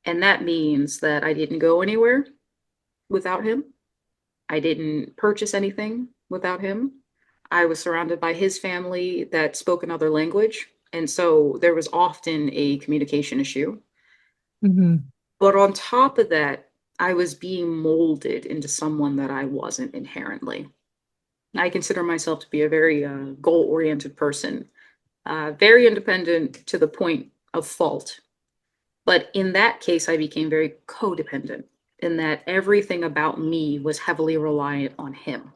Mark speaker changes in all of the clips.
Speaker 1: And that means that I didn't go anywhere without him. I didn't purchase anything without him. I was surrounded by his family that spoke another language. And so there was often a communication issue.
Speaker 2: Hmm.
Speaker 1: But on top of that, I was being molded into someone that I wasn't inherently. I consider myself to be a very goal-oriented person, very independent to the point of fault. But in that case, I became very codependent in that everything about me was heavily reliant on him.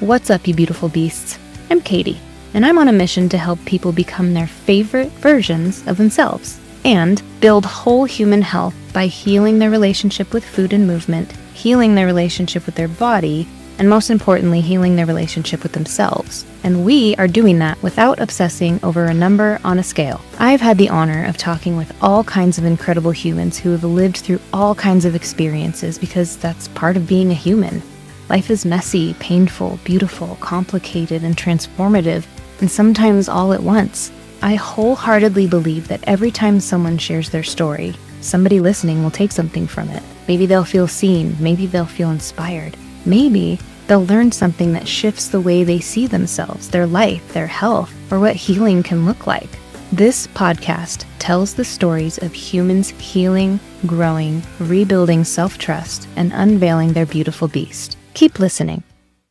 Speaker 2: What's up, you beautiful beasts? I'm Katie, and I'm on a mission to help people become their favorite versions of themselves and build whole human health by healing their relationship with food and movement, healing their relationship with their body, and most importantly, healing their relationship with themselves. And we are doing that without obsessing over a number on a scale. I've had the honor of talking with all kinds of incredible humans who have lived through all kinds of experiences because that's part of being a human. Life is messy, painful, beautiful, complicated, and transformative, and sometimes all at once. I wholeheartedly believe that every time someone shares their story, somebody listening will take something from it. Maybe they'll feel seen, maybe they'll feel inspired, maybe they'll learn something that shifts the way they see themselves, their life, their health, or what healing can look like. This podcast tells the stories of humans healing, growing, rebuilding self-trust, and unveiling their beautiful beast. Keep listening.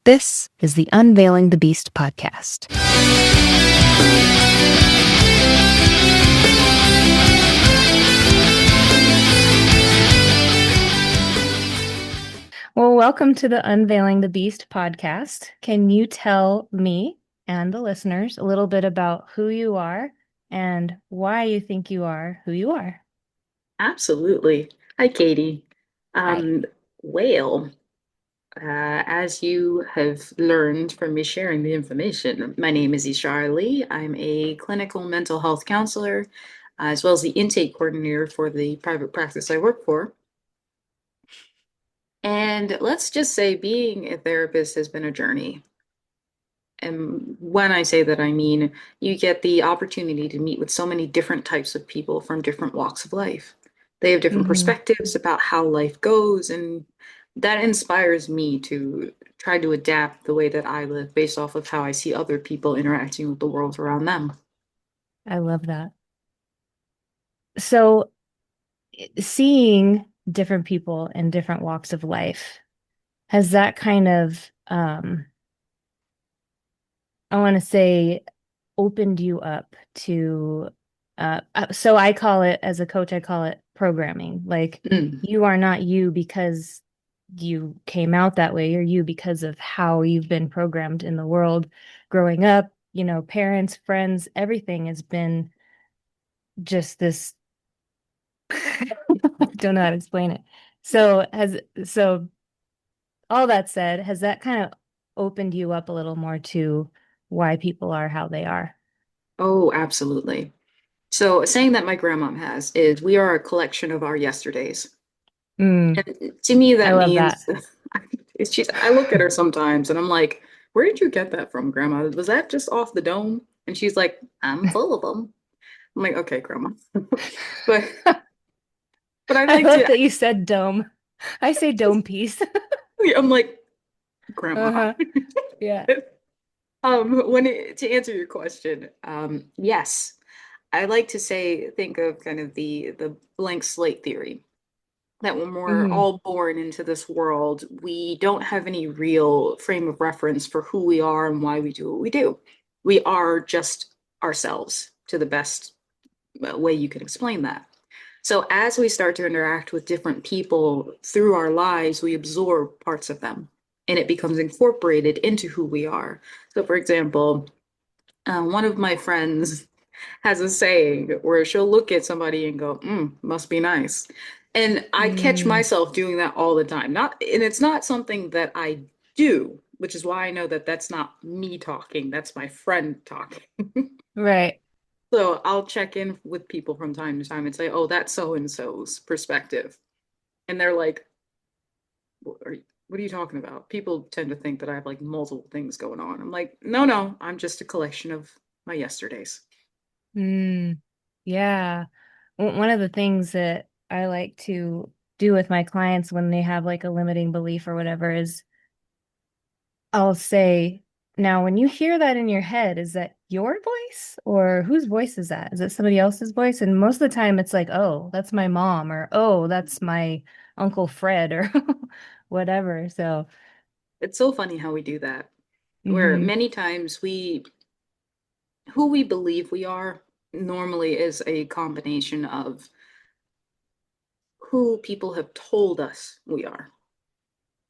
Speaker 2: This is the Unveiling the Beast podcast. Well, welcome to the Unveiling the Beast podcast. Can you tell me and the listeners a little bit about who you are and why you think you are who you are?
Speaker 1: Absolutely. Hi, Katie.
Speaker 2: Hi.
Speaker 1: Um, well, as you have learned from me sharing the information, my name is Ishara Lee. I'm a clinical mental health counselor, as well as the intake coordinator for the private practice I work for. And let's just say being a therapist has been a journey. And when I say that, I mean you get the opportunity to meet with so many different types of people from different walks of life. They have different
Speaker 2: Mm-hmm.
Speaker 1: perspectives about how life goes, and that inspires me to try to adapt the way that I live based off of how I see other people interacting with the world around them.
Speaker 2: I love that. So, seeing different people in different walks of life, has that kind of, I want to say, opened you up to, so I call it, as a coach, I call it programming. Like,
Speaker 1: Mm,
Speaker 2: you are not you because you came out that way, you're you because of how you've been programmed in the world growing up. Parents, friends, everything has been just this. I don't know how to explain it. So all that said, has that kind of opened you up a little more to why people are how they are?
Speaker 1: oh, absolutely. So, a saying that my grandmom has is, "We are a collection of our yesterdays."
Speaker 2: Mm,
Speaker 1: And to me,
Speaker 2: I
Speaker 1: that
Speaker 2: love that.
Speaker 1: means I look at her sometimes and I'm like, where did you get that from, Grandma? Was that just off the dome? And she's like, I'm full of them. I'm like, okay, Grandma. But but I
Speaker 2: I
Speaker 1: like
Speaker 2: love
Speaker 1: to
Speaker 2: that you said dome. I say dome piece.
Speaker 1: I'm like, Grandma.
Speaker 2: Uh-huh. Yeah.
Speaker 1: To answer your question, yes. I like to think of kind of the blank slate theory. That when we're
Speaker 2: Hmm.
Speaker 1: all born into this world, we don't have any real frame of reference for who we are and why we do what we do. We are just ourselves to the best way you can explain that. So as we start to interact with different people through our lives, we absorb parts of them and it becomes incorporated into who we are. So, for example, one of my friends has a saying where she'll look at somebody and go, must be nice. And I catch
Speaker 2: Mm,
Speaker 1: myself doing that all the time. And it's not something that I do, which is why I know that that's not me talking, that's my friend talking.
Speaker 2: right.
Speaker 1: So I'll check in with people from time to time and say, oh, that's so and so's perspective. And they're like, what are you talking about? People tend to think that I have like multiple things going on. I'm like, no, no, I'm just a collection of my yesterdays.
Speaker 2: Mm, yeah. One of the things that I like to do with my clients when they have like a limiting belief or whatever is I'll say, now, when you hear that in your head, is that your voice or whose voice is that? Is it somebody else's voice? And most of the time it's like, oh, that's my mom or oh, that's my Uncle Fred or whatever. So,
Speaker 1: It's so funny how we do that, where
Speaker 2: hmm
Speaker 1: many times who we believe we are normally is a combination of who people have told us we are.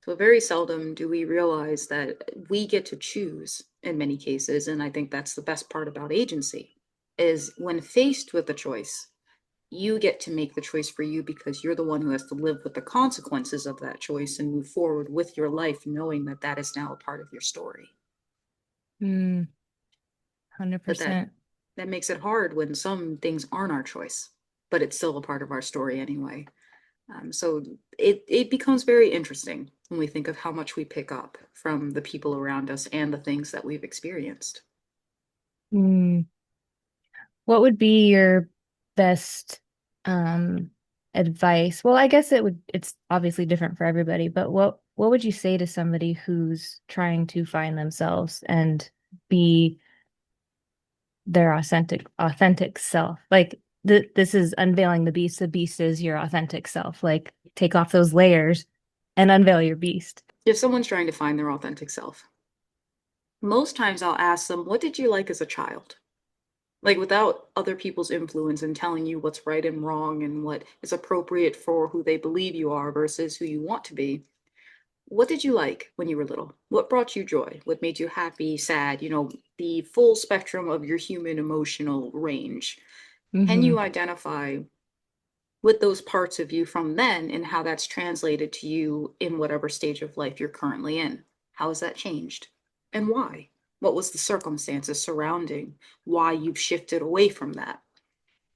Speaker 1: So very seldom do we realize that we get to choose in many cases, and I think that's the best part about agency, is when faced with a choice, you get to make the choice for you because you're the one who has to live with the consequences of that choice and move forward with your life, knowing that that is now a part of your story.
Speaker 2: mm,
Speaker 1: But that
Speaker 2: 100%.
Speaker 1: that makes it hard when some things aren't our choice, but it's still a part of our story anyway. So it becomes very interesting when we think of how much we pick up from the people around us and the things that we've experienced.
Speaker 2: Mm. What would be your best um advice? Well, I guess it's obviously different for everybody, but what would you say to somebody who's trying to find themselves and be their authentic self? Like this is unveiling the beast. The beast is your authentic self. Like take off those layers and unveil your beast.
Speaker 1: If someone's trying to find their authentic self, most times I'll ask them, what did you like as a child? Like without other people's influence and telling you what's right and wrong and what is appropriate for who they believe you are versus who you want to be. What did you like when you were little? What brought you joy? What made you happy, sad? The full spectrum of your human emotional range. Can
Speaker 2: Mm-hmm.
Speaker 1: you identify with those parts of you from then and how that's translated to you in whatever stage of life you're currently in? How has that changed? And why? What was the circumstances surrounding why you've shifted away from that?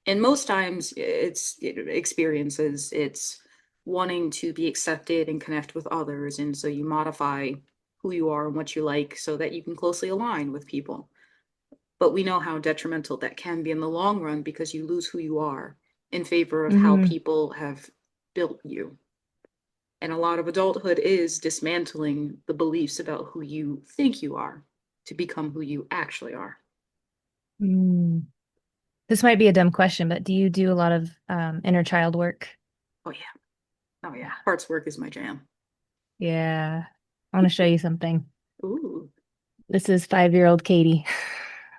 Speaker 1: And most times it's experiences, it's wanting to be accepted and connect with others. And so you modify who you are and what you like so that you can closely align with people. But we know how detrimental that can be in the long run because you lose who you are in favor of how
Speaker 2: Mm-hmm.
Speaker 1: people have built you. And a lot of adulthood is dismantling the beliefs about who you think you are to become who you actually are.
Speaker 2: Mm. This might be a dumb question, but do you do a lot of inner child work?
Speaker 1: Oh, yeah. Oh, yeah.
Speaker 2: Yeah.
Speaker 1: Heart's work is my jam.
Speaker 2: Yeah. I want to show you something.
Speaker 1: Ooh.
Speaker 2: This is 5-year-old Katie.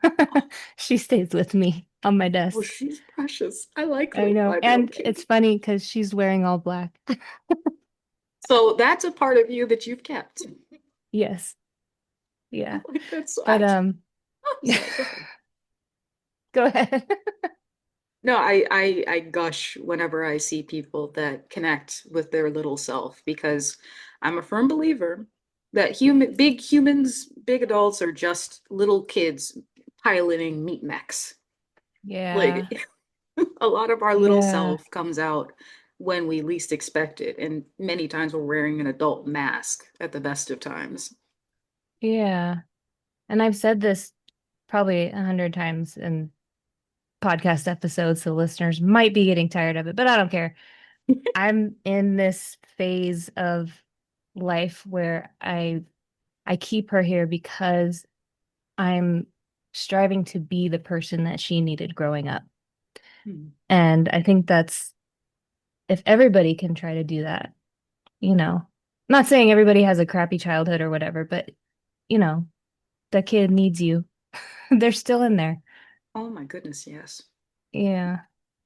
Speaker 1: Oh,
Speaker 2: She stays with me on my
Speaker 1: oh,
Speaker 2: desk.
Speaker 1: she's precious. I like
Speaker 2: I
Speaker 1: little
Speaker 2: know.
Speaker 1: 5-year-old
Speaker 2: And it's
Speaker 1: Katie.
Speaker 2: funny because she's wearing all black.
Speaker 1: So that's a part of you that you've kept.
Speaker 2: Yes.
Speaker 1: I
Speaker 2: Yeah.
Speaker 1: like that. So
Speaker 2: But
Speaker 1: oh, sorry, go ahead.
Speaker 2: go ahead.
Speaker 1: No, I gush whenever I see people that connect with their little self because I'm a firm believer that big humans, big adults are just little kids piloting meat mechs.
Speaker 2: Yeah.
Speaker 1: Like a lot of our little
Speaker 2: Yeah.
Speaker 1: self comes out when we least expect it, and many times we're wearing an adult mask at the best of times.
Speaker 2: Yeah. And I've said this probably 100 times in podcast episodes, so listeners might be getting tired of it, but I don't care. I'm in this phase of life where I keep her here because I'm striving to be the person that she needed growing up.
Speaker 1: Hmm.
Speaker 2: And I think that's if everybody can try to do that, you know. I'm not saying everybody has a crappy childhood or whatever, but you know, the kid needs you. They're still in there.
Speaker 1: Oh my goodness, yes.
Speaker 2: Yeah.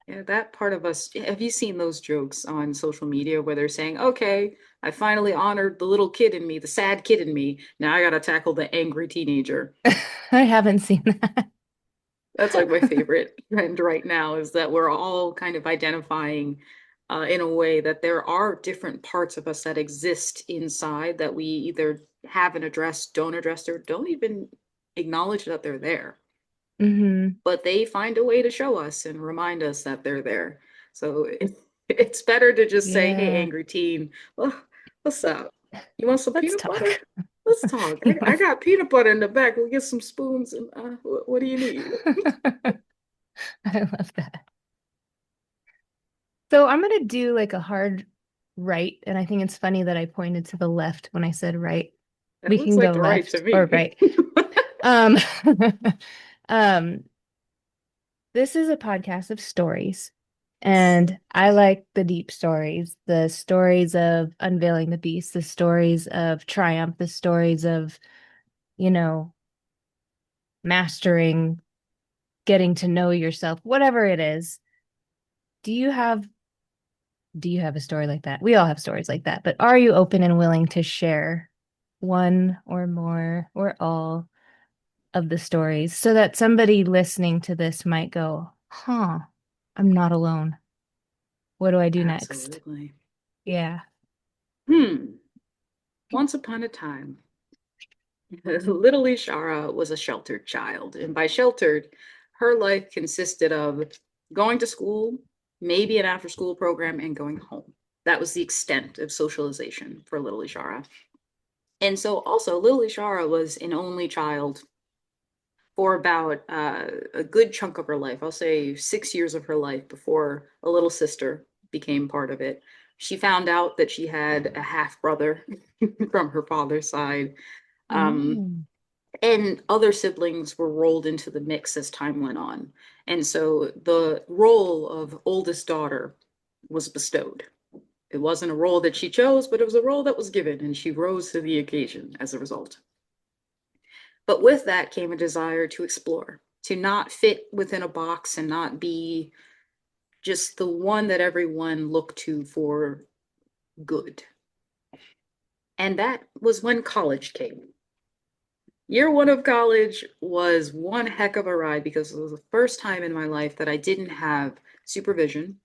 Speaker 1: Yeah, that part of us. Have you seen those jokes on social media where they're saying, okay, I finally honored the little kid in me, the sad kid in me. Now I gotta tackle the angry teenager.
Speaker 2: I haven't seen that.
Speaker 1: That's like my favorite trend right now is that we're all kind of identifying in a way that there are different parts of us that exist inside that we either haven't addressed, don't address, or don't even acknowledge that they're there.
Speaker 2: Hmm.
Speaker 1: But they find a way to show us and remind us that they're there. So it's better to just say, hey,
Speaker 2: Yeah.
Speaker 1: angry teen, well, what's up? You want some
Speaker 2: Let's
Speaker 1: peanut butter?
Speaker 2: talk.
Speaker 1: Let's talk.
Speaker 2: You
Speaker 1: I
Speaker 2: want-
Speaker 1: got peanut butter in the back. We'll get some spoons and what do you need?
Speaker 2: I love that. So I'm gonna do like a hard right, and I think it's funny that I pointed to the left when I said right.
Speaker 1: That
Speaker 2: We
Speaker 1: looks
Speaker 2: can
Speaker 1: like
Speaker 2: go
Speaker 1: the right to
Speaker 2: left or
Speaker 1: me.
Speaker 2: right. Um, um, this is a podcast of stories, and I like the deep stories, the stories of unveiling the beast, the stories of triumph, the stories of, you know, mastering, getting to know yourself, whatever it is. Do you have do you have a story like that? We all have stories like that, but are you open and willing to share one or more or all of the stories so that somebody listening to this might go, huh, I'm not alone. What do I do next?
Speaker 1: Absolutely.
Speaker 2: Yeah.
Speaker 1: Hmm. Once upon a time, little Ishara was a sheltered child. And by sheltered, her life consisted of going to school, maybe an after school program, and going home. That was the extent of socialization for little Ishara. And so, also, little Ishara was an only child for about a good chunk of her life. I'll say 6 years of her life before a little sister became part of it. She found out that she had a half brother from her father's side. Um,
Speaker 2: Mm.
Speaker 1: and other siblings were rolled into the mix as time went on. And so the role of oldest daughter was bestowed. It wasn't a role that she chose, but it was a role that was given, and she rose to the occasion as a result. But with that came a desire to explore, to not fit within a box and not be just the one that everyone looked to for good. And that was when college came. Year one of college was one heck of a ride because it was the first time in my life that I didn't have supervision,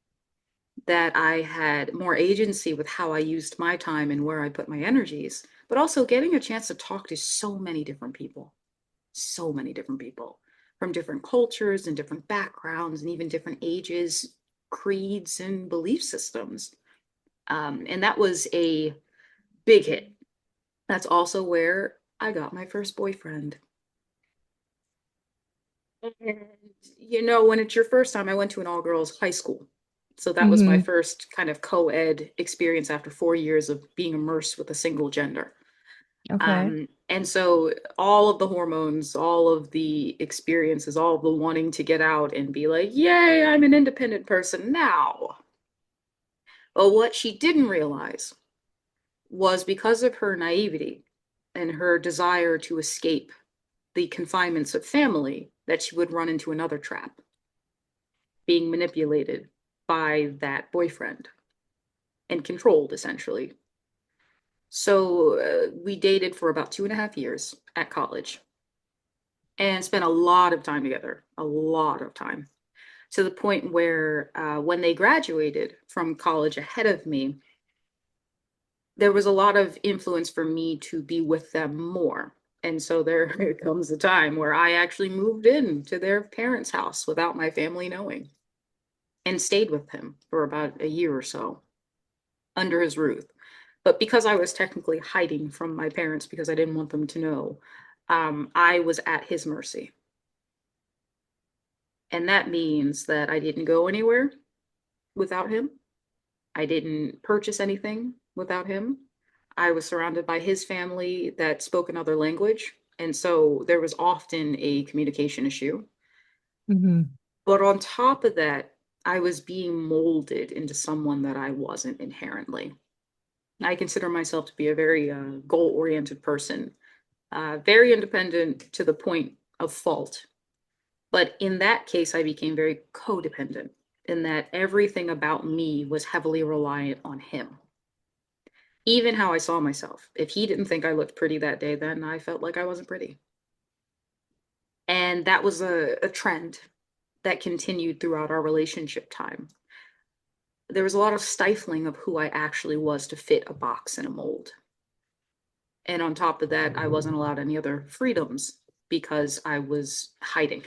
Speaker 1: that I had more agency with how I used my time and where I put my energies, but also getting a chance to talk to so many different people from different cultures and different backgrounds and even different ages, creeds, and belief systems. And that was a big hit. That's also where I got my first boyfriend. And, when it's your first time, I went to an all girls high school. So that was my
Speaker 2: Hmm.
Speaker 1: first kind of co ed experience after 4 years of being immersed with a single gender.
Speaker 2: Okay.
Speaker 1: And so all of the hormones, all of the experiences, all of the wanting to get out and be like, yay, I'm an independent person now. But what she didn't realize was because of her naivety and her desire to escape the confinements of family, that she would run into another trap, being manipulated by that boyfriend and controlled essentially. So we dated for about 2.5 years at college and spent a lot of time together, a lot of time, to the point where when they graduated from college ahead of me, there was a lot of influence for me to be with them more. And so there comes a time where I actually moved in to their parents' house without my family knowing and stayed with him for about a year or so under his roof. But because I was technically hiding from my parents because I didn't want them to know, I was at his mercy. And that means that I didn't go anywhere without him. I didn't purchase anything without him. I was surrounded by his family that spoke another language. And so there was often a communication issue.
Speaker 2: Hmm.
Speaker 1: But on top of that, I was being molded into someone that I wasn't inherently. I consider myself to be a very goal oriented person, very independent to the point of fault. But in that case, I became very codependent in that everything about me was heavily reliant on him. Even how I saw myself. If he didn't think I looked pretty that day, then I felt like I wasn't pretty. And that was a trend that continued throughout our relationship time. There was a lot of stifling of who I actually was to fit a box and a mold. And on top of that, I wasn't allowed any other freedoms because I was hiding.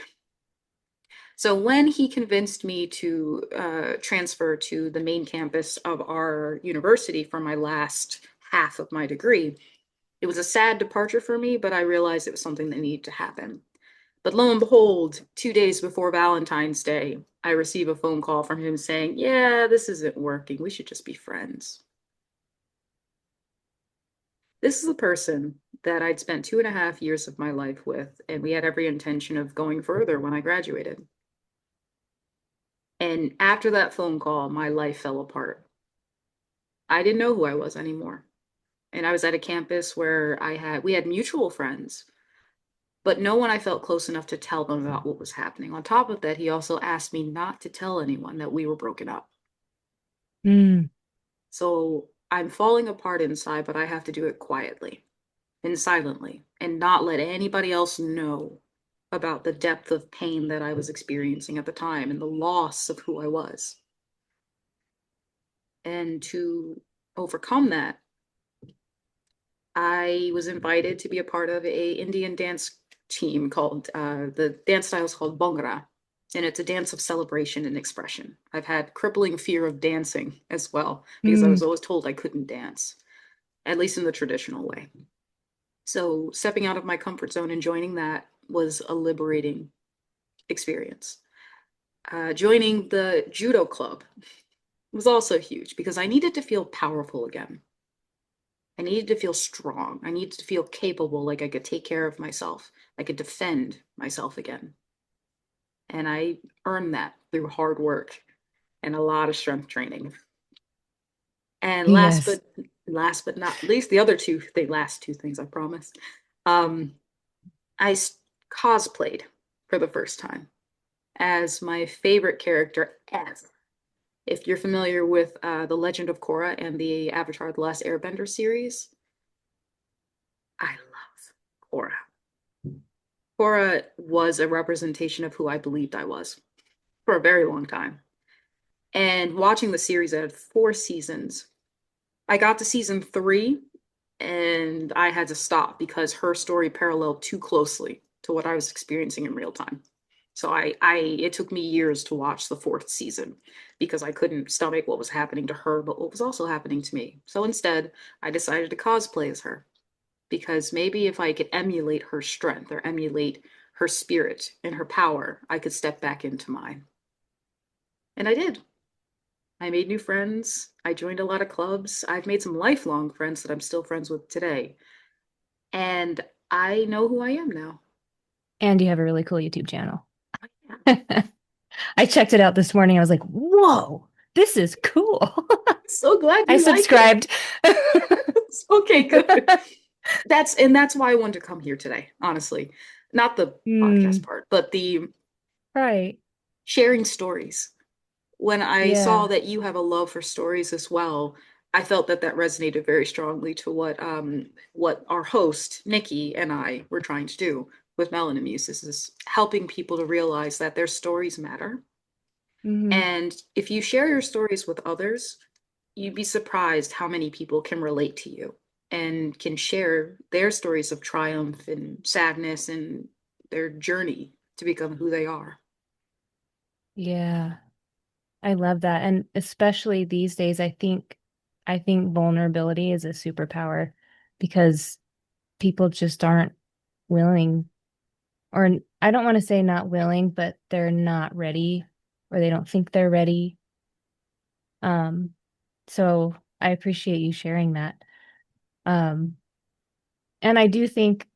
Speaker 1: So when he convinced me to transfer to the main campus of our university for my last half of my degree, it was a sad departure for me, but I realized it was something that needed to happen But lo and behold, 2 days before Valentine's Day, I receive a phone call from him saying, "Yeah, this isn't working. We should just be friends." This is a person that I'd spent 2.5 years of my life with, and we had every intention of going further when I graduated. And after that phone call, my life fell apart. I didn't know who I was anymore. And I was at a campus where we had mutual friends, but no one I felt close enough to tell them about what was happening. On top of that, he also asked me not to tell anyone that we were broken up.
Speaker 2: Mm,
Speaker 1: So I'm falling apart inside, but I have to do it quietly and silently and not let anybody else know about the depth of pain that I was experiencing at the time and the loss of who I was. And to overcome that, I was invited to be a part of a Indian dance team called the dance style is called Bhangra, and it's a dance of celebration and expression. I've had crippling fear of dancing as well because I
Speaker 2: mm,
Speaker 1: was always told I couldn't dance, at least in the traditional way. So stepping out of my comfort zone and joining that was a liberating experience. Joining the judo club was also huge because I needed to feel powerful again. I needed to feel strong. I needed to feel capable, like I could take care of myself. I could defend myself again. And I earned that through hard work and a lot of strength training. And
Speaker 2: yes.
Speaker 1: last but not least, the last two things I promise. Um, I cosplayed for the first time as my favorite character ever. If you're familiar with The Legend of Korra and the Avatar: The Last Airbender series, I love Korra. Korra was a representation of who I believed I was for a very long time. And watching the series, it had 4 seasons. I got to season 3 and I had to stop because her story paralleled too closely to what I was experiencing in real time. So it took me years to watch the 4th season because I couldn't stomach what was happening to her, but what was also happening to me. So instead, I decided to cosplay as her because maybe if I could emulate her strength or emulate her spirit and her power, I could step back into mine. And I did. I made new friends. I joined a lot of clubs. I've made some lifelong friends that I'm still friends with today. And I know who I am now.
Speaker 2: And you have a really cool YouTube channel.
Speaker 1: Yeah.
Speaker 2: I checked it out this morning. I was like, whoa, this is cool.
Speaker 1: So glad
Speaker 2: I
Speaker 1: you like it.
Speaker 2: subscribed.
Speaker 1: Okay, good. That's why I wanted to come here today, honestly. Not the podcast
Speaker 2: Hmm,
Speaker 1: part, but the
Speaker 2: right.
Speaker 1: sharing stories. When I saw
Speaker 2: Yeah.
Speaker 1: that you have a love for stories as well, I felt that that resonated very strongly to what our host Nikki and I were trying to do with Melanin Muses is helping people to realize that their stories matter.
Speaker 2: Hmm.
Speaker 1: And if you share your stories with others, you'd be surprised how many people can relate to you and can share their stories of triumph and sadness and their journey to become who they are.
Speaker 2: Yeah. I love that. And especially these days, I think vulnerability is a superpower because people just aren't willing, or I don't want to say not willing, but they're not ready or they don't think they're ready. Um, so I appreciate you sharing that. Um, and I do think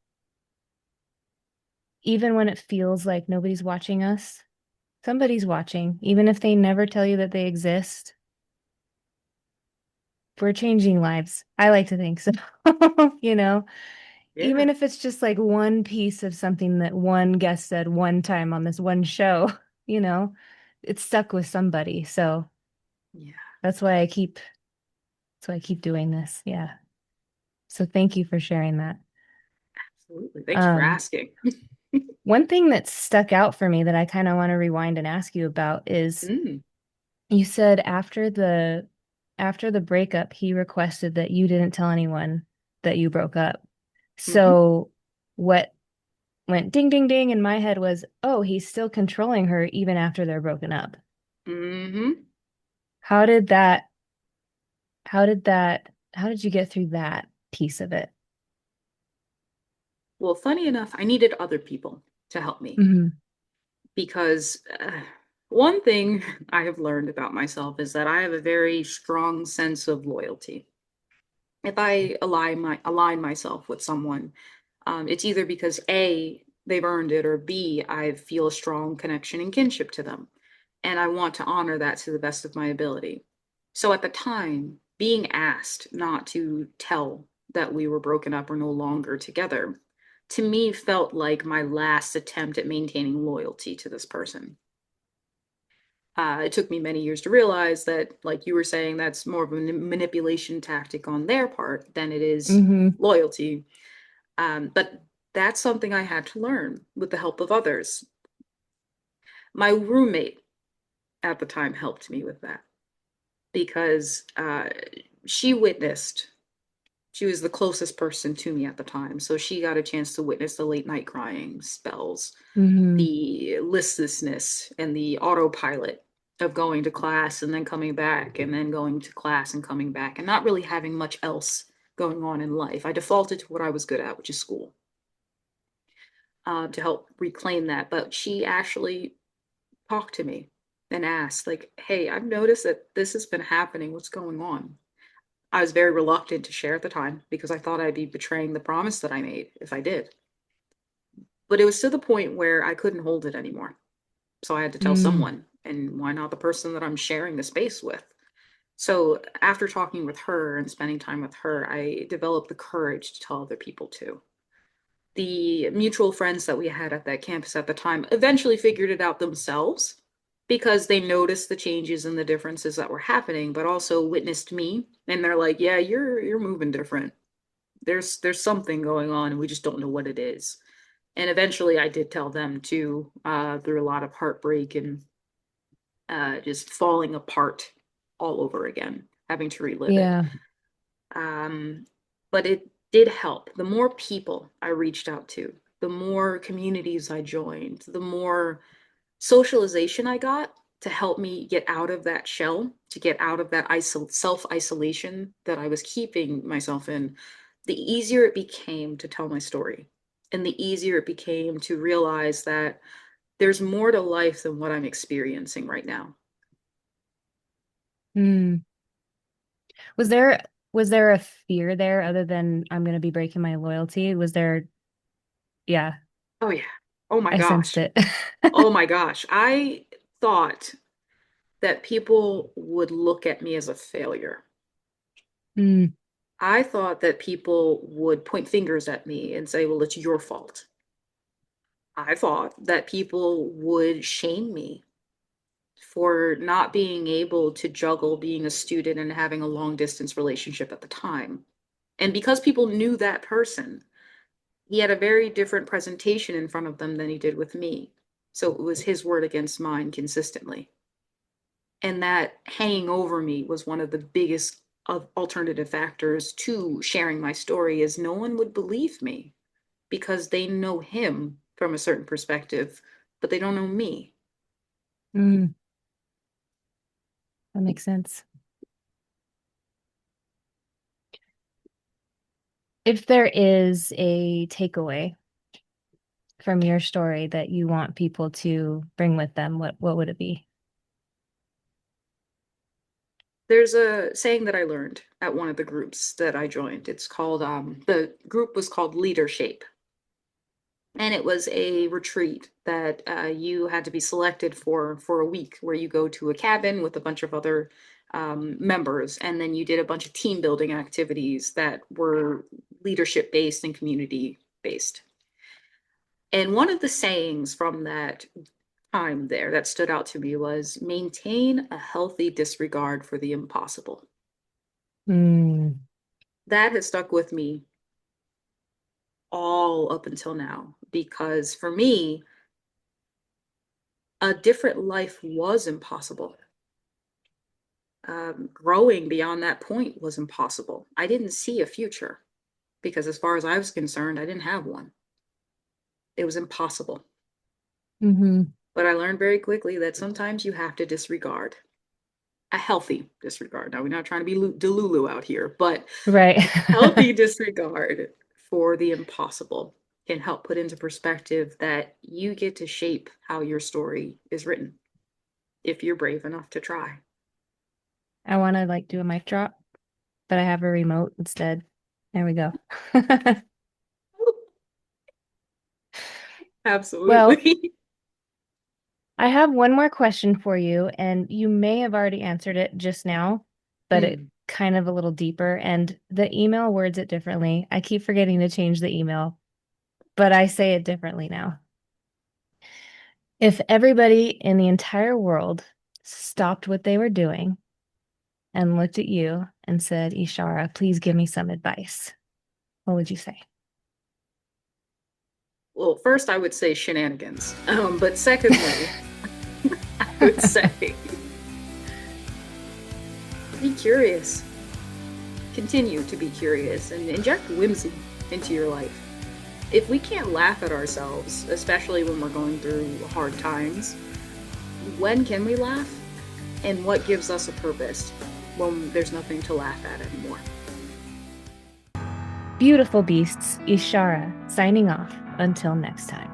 Speaker 2: even when it feels like nobody's watching us, somebody's watching, even if they never tell you that they exist. We're changing lives. I like to think so. You know,
Speaker 1: Yeah.
Speaker 2: even if it's just like one piece of something that one guest said one time on this one show, you know, it's stuck with somebody. So
Speaker 1: Yeah,
Speaker 2: that's why I keep that's why I keep doing this. Yeah. So thank you for sharing that.
Speaker 1: absolutely. Thank you for
Speaker 2: Um,
Speaker 1: asking.
Speaker 2: one thing that stuck out for me that I kind of want to rewind and ask you about is
Speaker 1: Mm,
Speaker 2: you said after the breakup, he requested that you didn't tell anyone that you broke up.
Speaker 1: hmm
Speaker 2: So what went ding ding ding in my head was, oh, he's still controlling her even after they're broken up.
Speaker 1: hmm
Speaker 2: How did that how did you get through that piece of it?
Speaker 1: Well, funny enough, I needed other people to help me.
Speaker 2: Hmm.
Speaker 1: Because one thing I have learned about myself is that I have a very strong sense of loyalty. If I align myself with someone, it's either because A, they've earned it, or B, I feel a strong connection and kinship to them. And I want to honor that to the best of my ability. So at the time, being asked not to tell that we were broken up or no longer together, to me felt like my last attempt at maintaining loyalty to this person. It took me many years to realize that, like you were saying, that's more of a manipulation tactic on their part than it is
Speaker 2: Hmm.
Speaker 1: loyalty. But that's something I had to learn with the help of others. My roommate at the time helped me with that because she witnessed, she was the closest person to me at the time. So she got a chance to witness the late night crying spells,
Speaker 2: Hmm.
Speaker 1: the listlessness, and the autopilot of going to class and then coming back and then going to class and coming back and not really having much else going on in life. I defaulted to what I was good at, which is school, to help reclaim that. But she actually talked to me and asked, like, hey, I've noticed that this has been happening. What's going on? I was very reluctant to share at the time because I thought I'd be betraying the promise that I made if I did. But it was to the point where I couldn't hold it anymore. So I had to tell
Speaker 2: Mm.
Speaker 1: someone, and why not the person that I'm sharing the space with? So after talking with her and spending time with her, I developed the courage to tell other people too. The mutual friends that we had at that campus at the time eventually figured it out themselves because they noticed the changes and the differences that were happening, but also witnessed me, and they're like, "Yeah, you're moving different. There's something going on, and we just don't know what it is." And eventually, I did tell them too, through a lot of heartbreak and just falling apart all over again, having to relive it.
Speaker 2: Yeah.
Speaker 1: Um, but it did help. The more people I reached out to, the more communities I joined, the more socialization I got to help me get out of that shell, to get out of that self isolation that I was keeping myself in, the easier it became to tell my story. And the easier it became to realize that there's more to life than what I'm experiencing right now.
Speaker 2: Mm. Was there was there a fear there other than I'm going to be breaking my loyalty? Was there, yeah,
Speaker 1: Oh, yeah. Oh, my
Speaker 2: I sensed
Speaker 1: gosh.
Speaker 2: it.
Speaker 1: Oh, my gosh. I thought that people would look at me as a failure.
Speaker 2: Mm.
Speaker 1: I thought that people would point fingers at me and say, well, it's your fault. I thought that people would shame me for not being able to juggle being a student and having a long distance relationship at the time. And because people knew that person, he had a very different presentation in front of them than he did with me. So it was his word against mine consistently. And that hanging over me was one of the biggest alternative factors to sharing my story, is no one would believe me because they know him from a certain perspective, but they don't know me.
Speaker 2: Mm. That makes sense. If there is a takeaway from your story that you want people to bring with them, what would it be?
Speaker 1: There's a saying that I learned at one of the groups that I joined. It's called, the group was called Leadership. And it was a retreat that you had to be selected for a week, where you go to a cabin with a bunch of other members, and then you did a bunch of team building activities that were leadership based and community based. And one of the sayings from that time there that stood out to me was, maintain a healthy disregard for the impossible.
Speaker 2: Mm.
Speaker 1: That has stuck with me all up until now, because for me, a different life was impossible. Growing beyond that point was impossible. I didn't see a future because, as far as I was concerned, I didn't have one. It was impossible.
Speaker 2: Hmm.
Speaker 1: But I learned very quickly that sometimes you have to disregard, a healthy disregard. Now, we're not trying to be delulu out here, but
Speaker 2: Right.
Speaker 1: healthy disregard for the impossible. can help put into perspective that you get to shape how your story is written if you're brave enough to try.
Speaker 2: I want to like do a mic drop, but I have a remote instead. There we go. Well,
Speaker 1: Absolutely.
Speaker 2: I have one more question for you, and you may have already answered it just now, but it
Speaker 1: Mm.
Speaker 2: kind of a little deeper, and the email words it differently. I keep forgetting to change the email, but I say it differently now. If everybody in the entire world stopped what they were doing and looked at you and said, Ishara, please give me some advice, what would you say?
Speaker 1: Well, first I would say shenanigans. But secondly, I would say be curious. Continue to be curious and inject whimsy into your life. If we can't laugh at ourselves, especially when we're going through hard times, when can we laugh? And what gives us a purpose when there's nothing to laugh at anymore?
Speaker 2: Beautiful beasts, Ishara, signing off. Until next time.